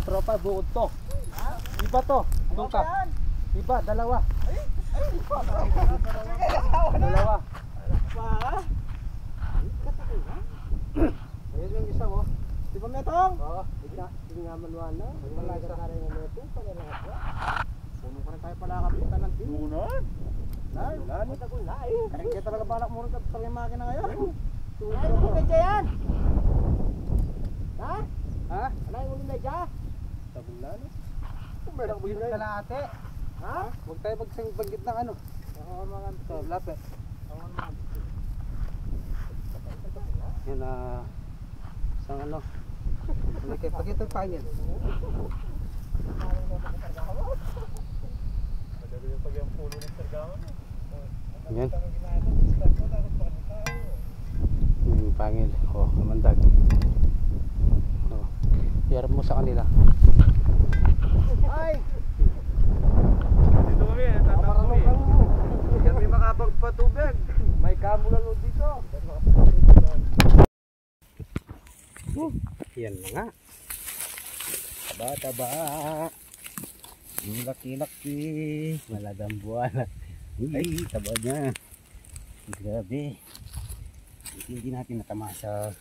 tropa, bukod to. Iba to, doon ka. Iba, dalawa. Dalawa. Ayun yung isa mo. Di ba metong? Oo. Hindi nga manuan na. Malaga na rin ang metong. Puno ka rin tayo pala kapitan ng team. Tunan. Ay, Matagol na eh. kaya talaga balak mo rin sa yung makina ngayon. Ay, hindi medya yan. Ha? Ha? Ano yung uling medya? Tabulan. Meron ko yun. Kalahati. Ha? Huwag tayo magbanggit ng ano. Oo mga So, lapit. Oo mga Yan na isang ano. Pakita yung pangin. Madali yung pag yung puno ng sargawan. Yan. Yung pangil. Oh, kamandag. Oh. Iarap mo sa kanila. Ay! Dito kami, tatapos kami. Yan may makapagpatubig. May kamulan dito. Yan na nga. Taba-taba. Ang laki-laki. Malagang buwan. Uy, taba niya. Grabe. Hindi natin natamasa.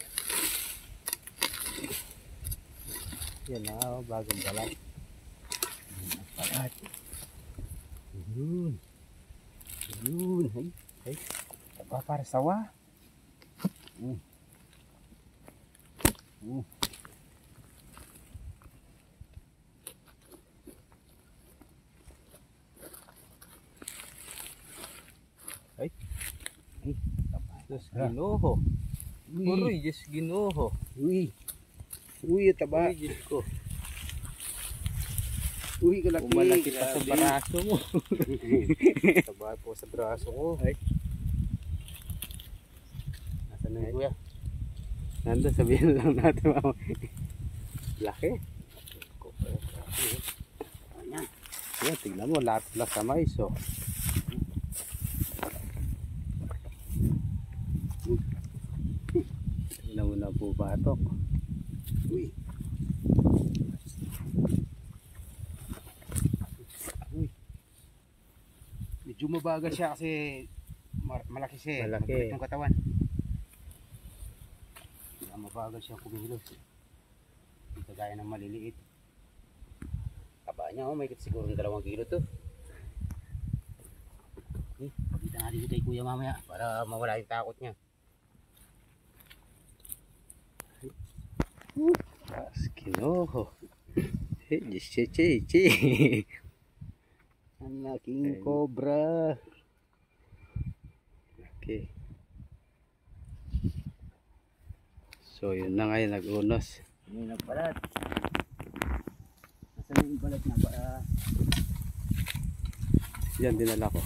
Yan na, bagong balat. Balat. Yun. Yun. Ay. Taba para sawa. Ay. Ay. Diyos Ginoo. Uy, Diyos Ginoo. Uy. Uy, taba. Uy, Diyos ko. Uy, kalaki. Umalaki pa sa braso mo. Taba po sa braso ko. Ay. Nasaan na yung kuya? Nandun, sabihin lang natin mama. Laki. Ayan. Ayan, tignan mo, lahat sa mais. So. Nauna po batok. Uy. Uy. Medyo mabagal siya kasi malaki siya. Malaki. Yung katawan. Mabagal siyang kumilos. Hindi kagaya ng maliliit. Taba niya, may siguro 2 kilo to. Pagkita natin ito kay kuya mamaya para mawala yung takot niya. Ginoo. Che. Ang laking cobra. Okay. So yun na ngayon, nag-unos. May nagbalat. Nasaan yung balat na para? Yan, dinala ko.